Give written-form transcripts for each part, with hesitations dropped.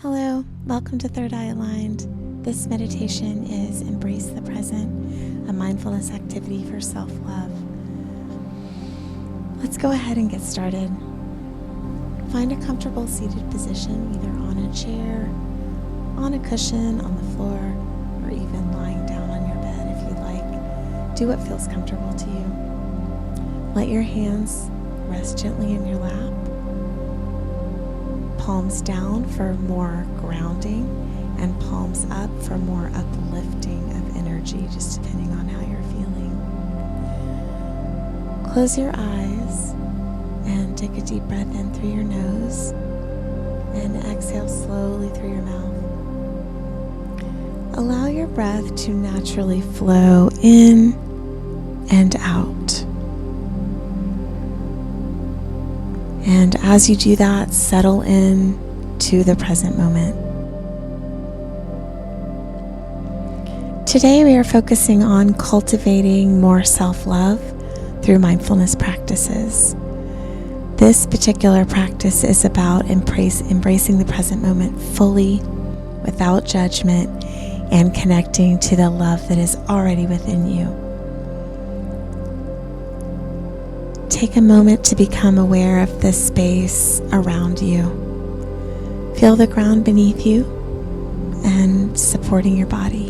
Hello, welcome to Third Eye Aligned. This meditation is Embrace the Present, a mindfulness activity for self-love. Let's go ahead and get started. Find a comfortable seated position, either on a chair, on a cushion, on the floor, or even lying down on your bed if you'd like. Do what feels comfortable to you. Let your hands rest gently in your lap. Palms down for more grounding and palms up for more uplifting of energy, just depending on how you're feeling. Close your eyes and take a deep breath in through your nose and exhale slowly through your mouth. Allow your breath to naturally flow in and out. And as you do that, settle in to the present moment. Today we are focusing on cultivating more self-love through mindfulness practices. This particular practice is about embracing the present moment fully, without judgment, and connecting to the love that is already within you. Take a moment to become aware of the space around you. Feel the ground beneath you and supporting your body.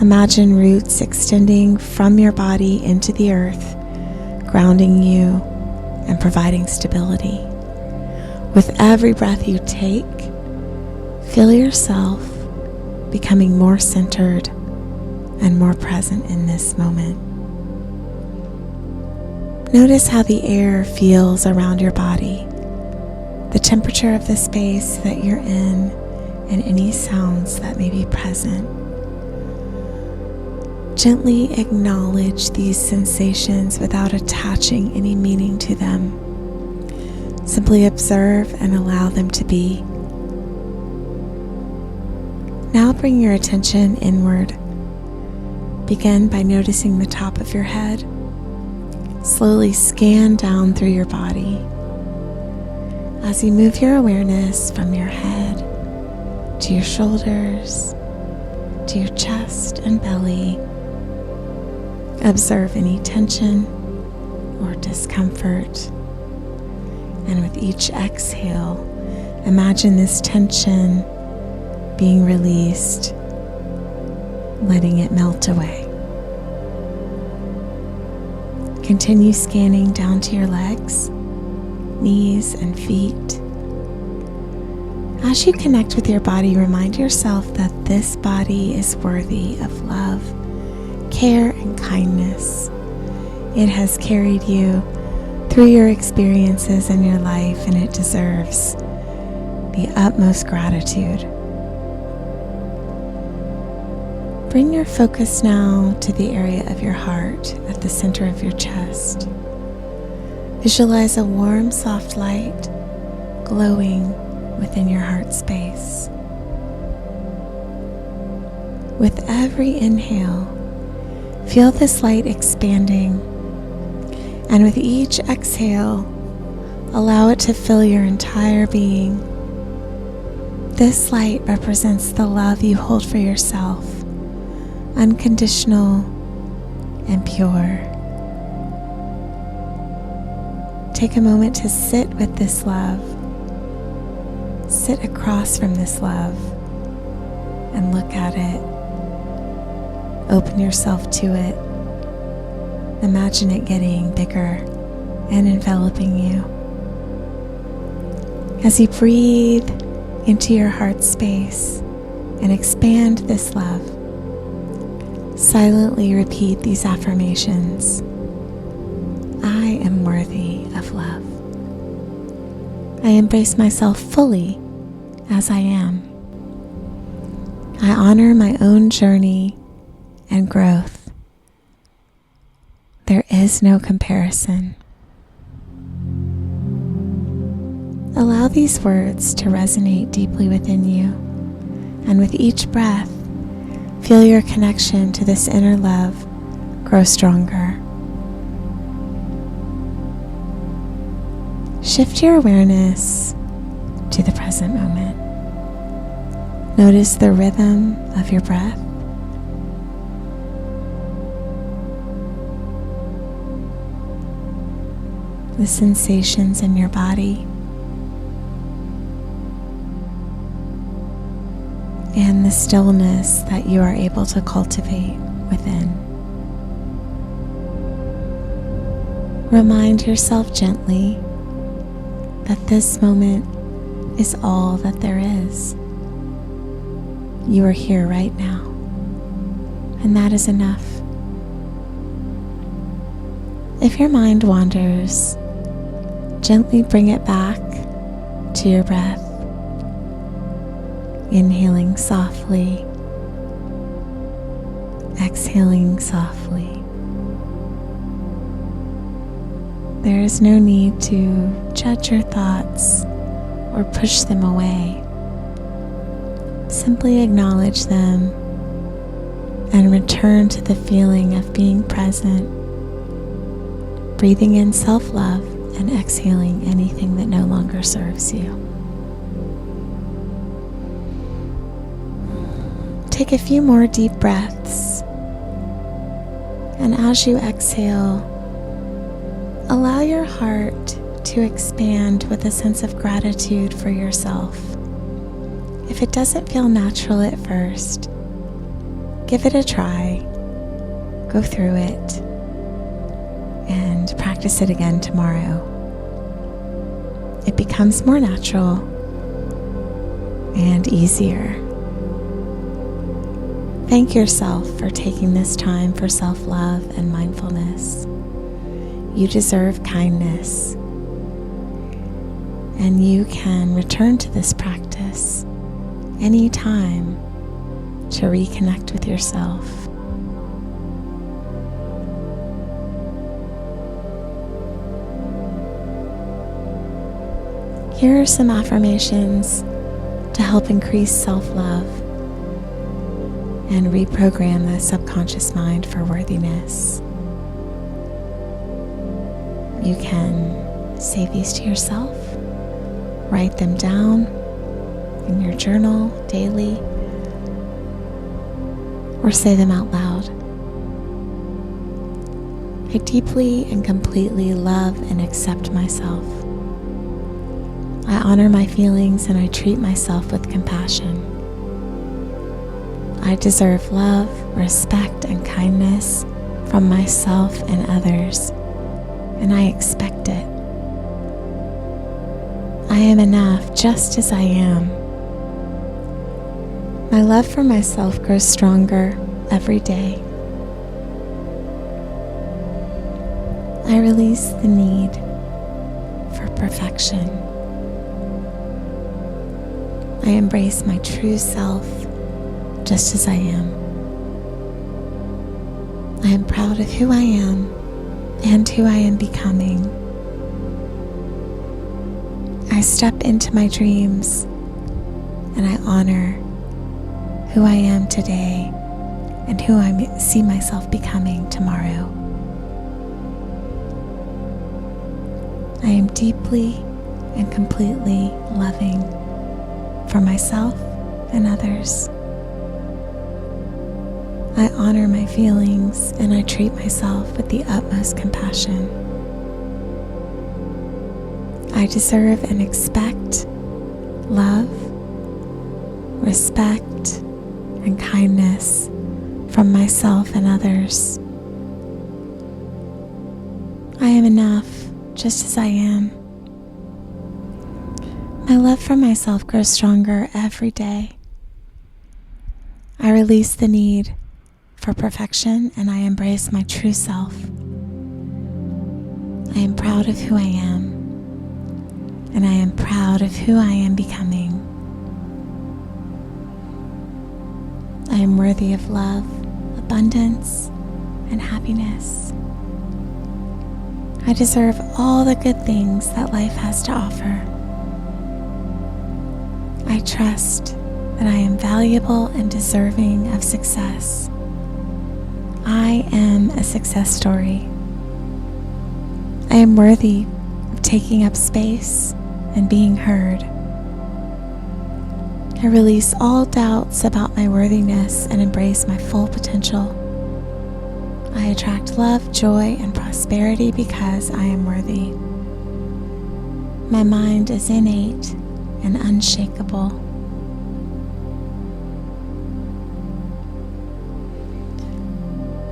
Imagine roots extending from your body into the earth, grounding you and providing stability. With every breath you take, feel yourself becoming more centered and more present in this moment. Notice how the air feels around your body, the temperature of the space that you're in, and any sounds that may be present. Gently acknowledge these sensations without attaching any meaning to them. Simply observe and allow them to be. Now bring your attention inward. Begin by noticing the top of your head. Slowly scan down through your body. As you move your awareness from your head to your shoulders, to your chest and belly, observe any tension or discomfort. And with each exhale, imagine this tension being released, letting it melt away. Continue scanning down to your legs, knees, and feet. As you connect with your body, remind yourself that this body is worthy of love, care, and kindness. It has carried you through your experiences in your life, and it deserves the utmost gratitude. Bring your focus now to the area of your heart at the center of your chest. Visualize a warm, soft light glowing within your heart space. With every inhale, feel this light expanding, and with each exhale, allow it to fill your entire being. This light represents the love you hold for yourself, unconditional and pure. Take a moment to sit with this love. Sit across from this love and look at it. Open yourself to it. Imagine it getting bigger and enveloping you. As you breathe into your heart space and expand this love, silently repeat these affirmations. I am worthy of love. I embrace myself fully as I am. I honor my own journey and growth. There is no comparison. Allow these words to resonate deeply within you, and with each breath, feel your connection to this inner love grow stronger. Shift your awareness to the present moment. Notice the rhythm of your breath. The sensations in your body. And the stillness that you are able to cultivate within. Remind yourself gently that this moment is all that there is. You are here right now, and that is enough. If your mind wanders, gently bring it back to your breath. Inhaling softly, exhaling softly. There is no need to judge your thoughts or push them away. Simply acknowledge them and return to the feeling of being present, breathing in self-love and exhaling anything that no longer serves you. Take a few more deep breaths, and as you exhale, allow your heart to expand with a sense of gratitude for yourself. If it doesn't feel natural at first, give it a try, go through it, and practice it again tomorrow. It becomes more natural and easier. Thank yourself for taking this time for self-love and mindfulness. You deserve kindness, and you can return to this practice anytime to reconnect with yourself. Here are some affirmations to help increase self-love and reprogram the subconscious mind for worthiness. You can say these to yourself, write them down in your journal daily, or say them out loud. I deeply and completely love and accept myself. I honor my feelings and I treat myself with compassion. I deserve love, respect, and kindness from myself and others, and I expect it. I am enough just as I am. My love for myself grows stronger every day. I release the need for perfection. I embrace my true self just as I am. I am proud of who I am and who I am becoming. I step into my dreams and I honor who I am today and who I see myself becoming tomorrow. I am deeply and completely loving for myself and others. I honor my feelings and I treat myself with the utmost compassion. I deserve and expect love, respect, and kindness from myself and others. I am enough just as I am. My love for myself grows stronger every day. I release the need for perfection and I embrace my true self. I am proud of who I am and I am proud of who I am becoming. I am worthy of love, abundance, and happiness. I deserve all the good things that life has to offer. I trust that I am valuable and deserving of success. I am a success story. I am worthy of taking up space and being heard. I release all doubts about my worthiness and embrace my full potential. I attract love, joy, and prosperity because I am worthy. My mind is innate and unshakable.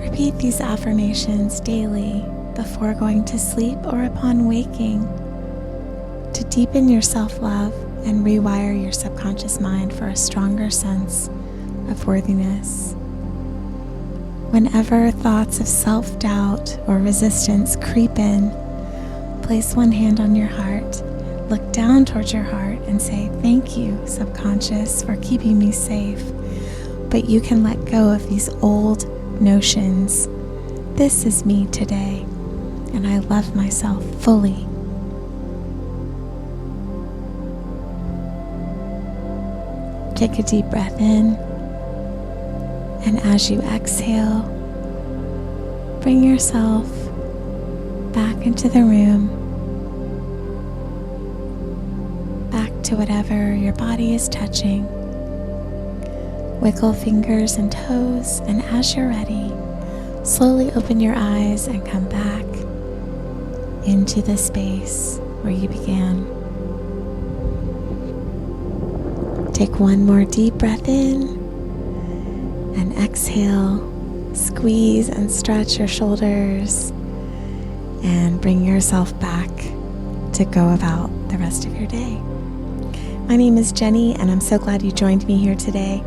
Repeat these affirmations daily before going to sleep or upon waking to deepen your self-love and rewire your subconscious mind for a stronger sense of worthiness. Whenever thoughts of self-doubt or resistance creep in, place one hand on your heart, look down towards your heart, and say, "Thank you, subconscious, for keeping me safe. But you can let go of these old notions. This is me today, and I love myself fully." Take a deep breath in, and as you exhale, bring yourself back into the room, back to whatever your body is touching. Wiggle fingers and toes, and as you're ready, slowly open your eyes and come back into the space where you began. Take one more deep breath in, and exhale. Squeeze and stretch your shoulders, and bring yourself back to go about the rest of your day. My name is Jeni, and I'm so glad you joined me here today.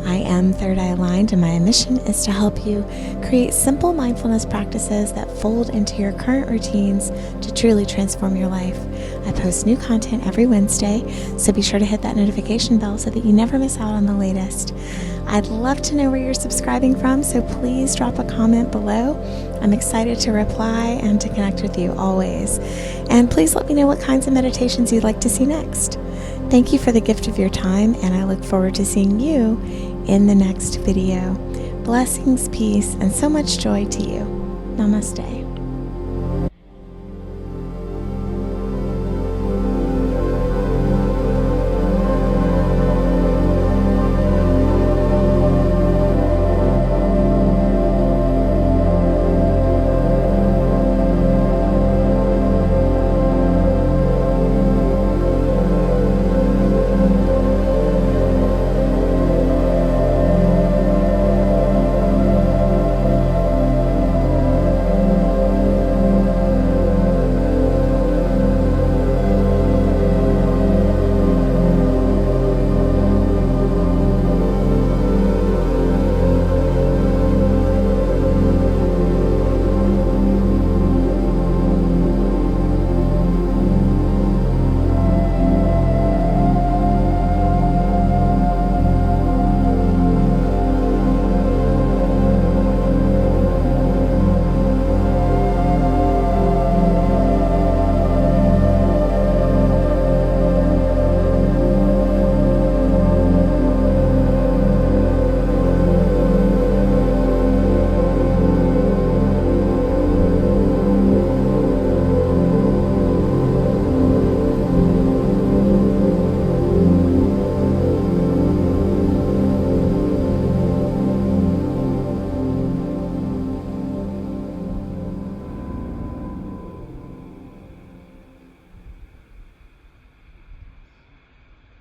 I am Third Eye Aligned, and my mission is to help you create simple mindfulness practices that fold into your current routines to truly transform your life. I post new content every Wednesday, so be sure to hit that notification bell so that you never miss out on the latest. I'd love to know where you're subscribing from, so please drop a comment below. I'm excited to reply and to connect with you always. And please let me know what kinds of meditations you'd like to see next. Thank you for the gift of your time, and I look forward to seeing you in the next video. Blessings, peace, and so much joy to you. Namaste.